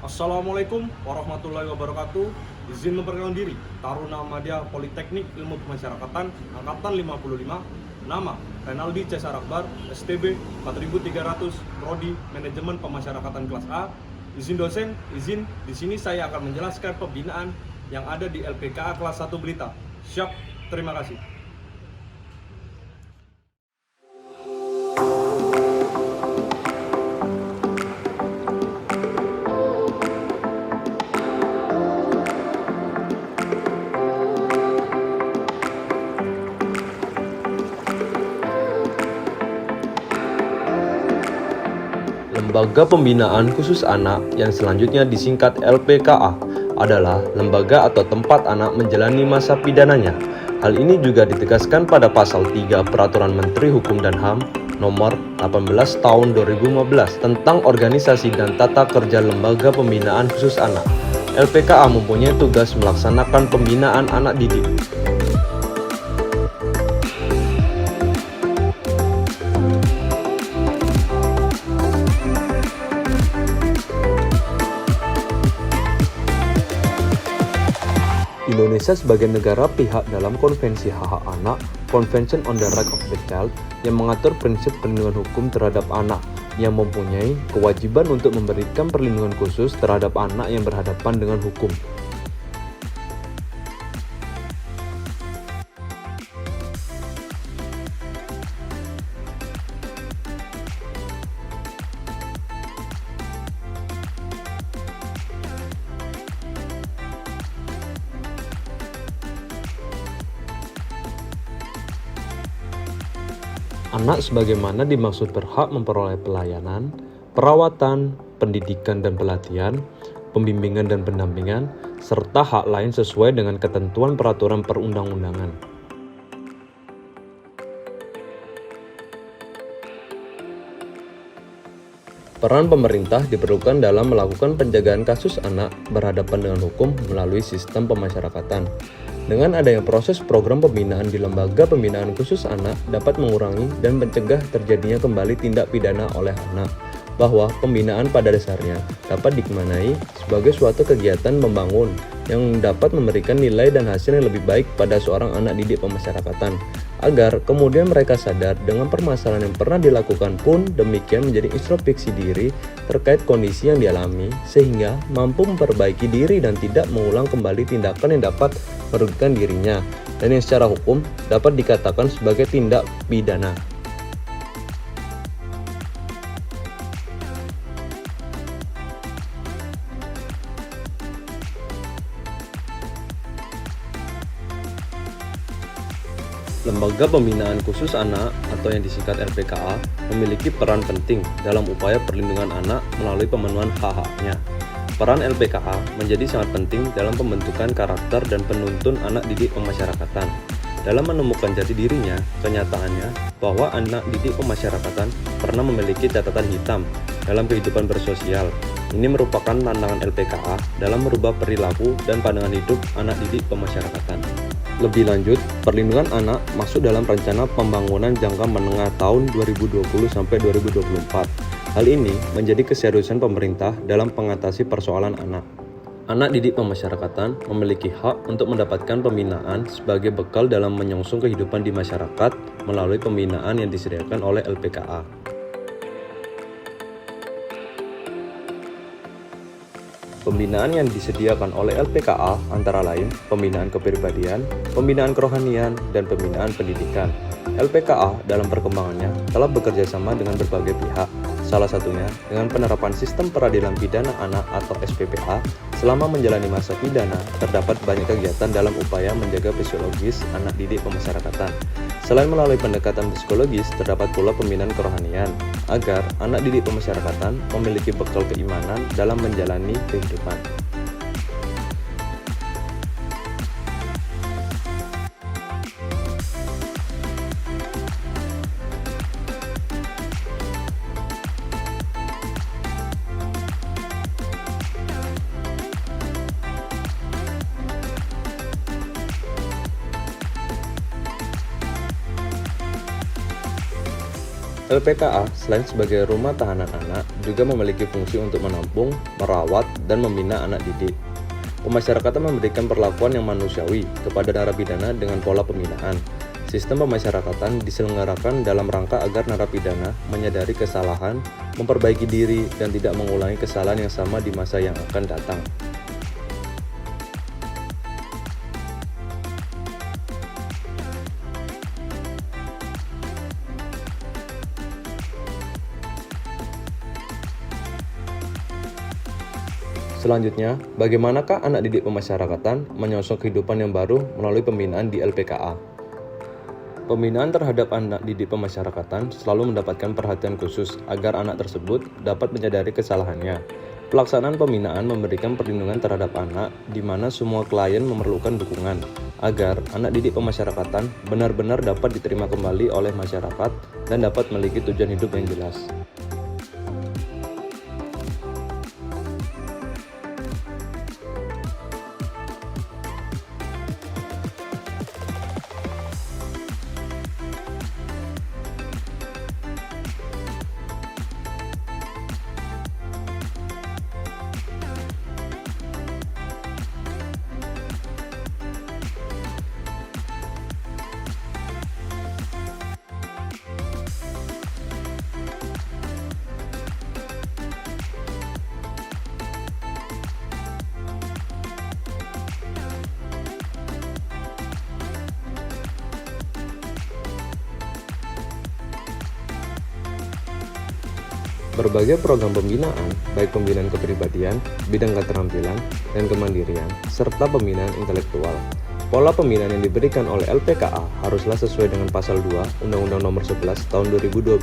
Assalamualaikum warahmatullahi wabarakatuh. Izin memperkenalkan diri, Taruna Madya Politeknik Ilmu Pemasyarakatan Angkatan 55. Nama Renaldi Cesar Akbar, STB 4300, Prodi Manajemen Pemasyarakatan kelas A. Izin dosen, di sini saya akan menjelaskan pembinaan yang ada di LPKA kelas 1 Blitar. Siap, terima kasih. Lembaga Pembinaan Khusus Anak yang selanjutnya disingkat LPKA adalah lembaga atau tempat anak menjalani masa pidananya. Hal ini juga ditegaskan pada pasal 3 Peraturan Menteri Hukum dan HAM nomor 18 tahun 2015 tentang organisasi dan tata kerja Lembaga Pembinaan Khusus Anak. LPKA mempunyai tugas melaksanakan pembinaan anak didik. Indonesia sebagai negara pihak dalam Konvensi Hak-Hak Anak (Convention on the Rights of the Child) yang mengatur prinsip perlindungan hukum terhadap anak, yang mempunyai kewajiban untuk memberikan perlindungan khusus terhadap anak yang berhadapan dengan hukum. Anak sebagaimana dimaksud berhak memperoleh pelayanan, perawatan, pendidikan dan pelatihan, pembimbingan dan pendampingan, serta hak lain sesuai dengan ketentuan peraturan perundang-undangan. Peran pemerintah diperlukan dalam melakukan penjagaan kasus anak berhadapan dengan hukum melalui sistem pemasyarakatan. Dengan adanya proses program pembinaan di Lembaga Pembinaan Khusus Anak dapat mengurangi dan mencegah terjadinya kembali tindak pidana oleh anak, bahwa pembinaan pada dasarnya dapat dimaknai sebagai suatu kegiatan membangun yang dapat memberikan nilai dan hasil yang lebih baik pada seorang anak didik pemasyarakatan, agar kemudian mereka sadar dengan permasalahan yang pernah dilakukan pun demikian menjadi introspeksi diri terkait kondisi yang dialami, sehingga mampu memperbaiki diri dan tidak mengulang kembali tindakan yang dapat merugikan dirinya dan yang secara hukum dapat dikatakan sebagai tindak pidana. Lembaga Pembinaan Khusus Anak atau yang disingkat LPKA memiliki peran penting dalam upaya perlindungan anak melalui pemenuhan hak-haknya. Peran LPKA menjadi sangat penting dalam pembentukan karakter dan penuntun anak didik pemasyarakatan. Dalam menemukan jati dirinya, kenyataannya bahwa anak didik pemasyarakatan pernah memiliki catatan hitam dalam kehidupan bersosial. Ini merupakan tantangan LPKA dalam merubah perilaku dan pandangan hidup anak didik pemasyarakatan. Lebih lanjut, perlindungan anak masuk dalam rencana pembangunan jangka menengah tahun 2020-2024. Hal ini menjadi keseriusan pemerintah dalam mengatasi persoalan anak. Anak didik pemasyarakatan memiliki hak untuk mendapatkan pembinaan sebagai bekal dalam menyongsong kehidupan di masyarakat melalui pembinaan yang disediakan oleh LPKA. Pembinaan yang disediakan oleh LPKA antara lain pembinaan kepribadian, pembinaan kerohanian, dan pembinaan pendidikan. LPKA dalam perkembangannya telah bekerja sama dengan berbagai pihak, salah satunya dengan penerapan sistem peradilan pidana anak atau SPPA. Selama menjalani masa pidana, terdapat banyak kegiatan dalam upaya menjaga psikologis anak didik pemasyarakatan. Selain melalui pendekatan psikologis, terdapat pula pembinaan kerohanian, agar anak didik pemasyarakatan memiliki bekal keimanan dalam menjalani kehidupan. LPKA selain sebagai rumah tahanan anak juga memiliki fungsi untuk menampung, merawat, dan membina anak didik. Pemasyarakatan memberikan perlakuan yang manusiawi kepada narapidana dengan pola pembinaan. Sistem pemasyarakatan diselenggarakan dalam rangka agar narapidana menyadari kesalahan, memperbaiki diri, dan tidak mengulangi kesalahan yang sama di masa yang akan datang. Selanjutnya, bagaimanakah anak didik pemasyarakatan menyongsong kehidupan yang baru melalui pembinaan di LPKA? Pembinaan terhadap anak didik pemasyarakatan selalu mendapatkan perhatian khusus agar anak tersebut dapat menyadari kesalahannya. Pelaksanaan pembinaan memberikan perlindungan terhadap anak di mana semua klien memerlukan dukungan agar anak didik pemasyarakatan benar-benar dapat diterima kembali oleh masyarakat dan dapat memiliki tujuan hidup yang jelas. Berbagai program pembinaan, baik pembinaan kepribadian, bidang keterampilan, dan kemandirian, serta pembinaan intelektual. Pola pembinaan yang diberikan oleh LPKA haruslah sesuai dengan Pasal 2 Undang-Undang Nomor 11 Tahun 2012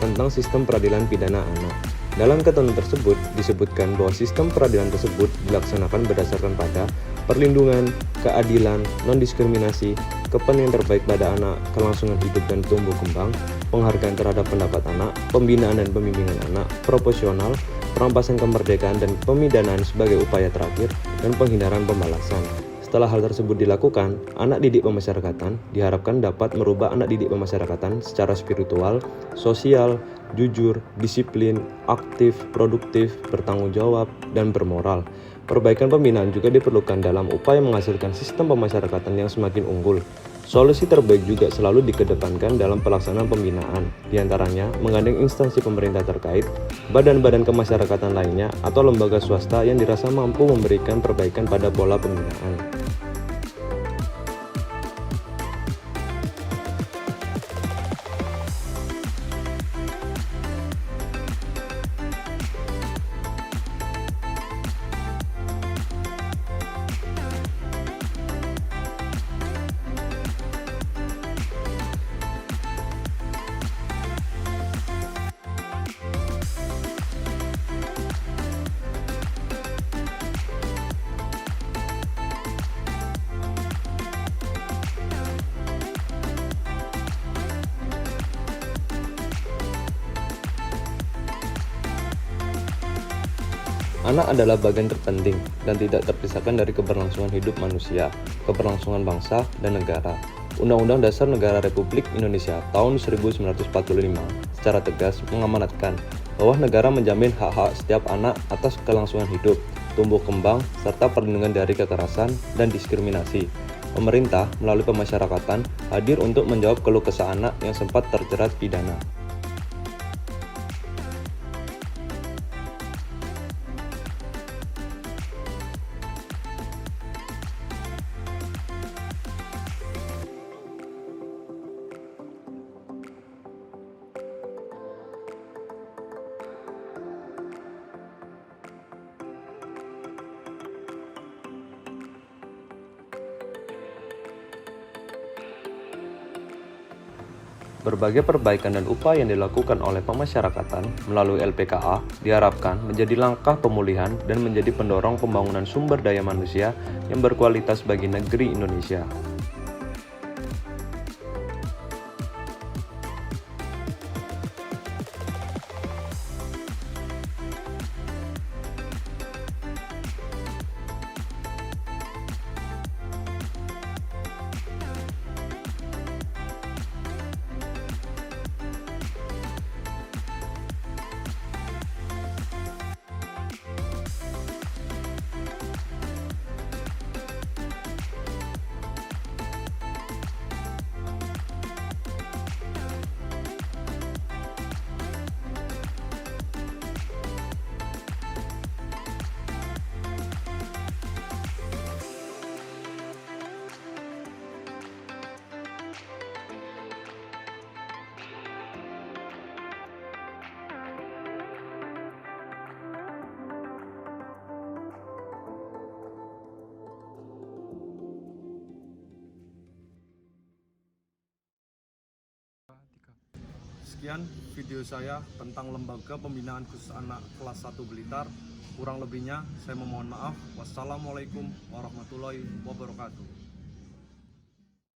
tentang Sistem Peradilan Pidana Anak. Dalam ketentuan tersebut disebutkan bahwa sistem peradilan tersebut dilaksanakan berdasarkan pada perlindungan, keadilan, non-diskriminasi, kepentingan terbaik pada anak, kelangsungan hidup dan tumbuh kembang, penghargaan terhadap pendapat anak, pembinaan dan pembimbingan anak, proporsional, perampasan kemerdekaan dan pemidanaan sebagai upaya terakhir, dan penghindaran pembalasan. Setelah hal tersebut dilakukan, anak didik pemasyarakatan diharapkan dapat merubah anak didik pemasyarakatan secara spiritual, sosial, jujur, disiplin, aktif, produktif, bertanggung jawab, dan bermoral. Perbaikan pembinaan juga diperlukan dalam upaya menghasilkan sistem pemasyarakatan yang semakin unggul. Solusi terbaik juga selalu dikedepankan dalam pelaksanaan pembinaan, diantaranya menggandeng instansi pemerintah terkait, badan-badan kemasyarakatan lainnya, atau lembaga swasta yang dirasa mampu memberikan perbaikan pada pola pembinaan. Anak adalah bagian terpenting dan tidak terpisahkan dari keberlangsungan hidup manusia, keberlangsungan bangsa, dan negara. Undang-Undang Dasar Negara Republik Indonesia tahun 1945 secara tegas mengamanatkan bahwa negara menjamin hak-hak setiap anak atas kelangsungan hidup, tumbuh kembang, serta perlindungan dari kekerasan dan diskriminasi. Pemerintah melalui pemasyarakatan hadir untuk menjawab keluh kesah anak yang sempat terjerat pidana. Berbagai perbaikan dan upaya yang dilakukan oleh pemasyarakatan melalui LPKA diharapkan menjadi langkah pemulihan dan menjadi pendorong pembangunan sumber daya manusia yang berkualitas bagi negeri Indonesia. Sekian video saya tentang Lembaga Pembinaan Khusus Anak kelas 1 Blitar. Kurang lebihnya saya memohon maaf. Wassalamualaikum warahmatullahi wabarakatuh.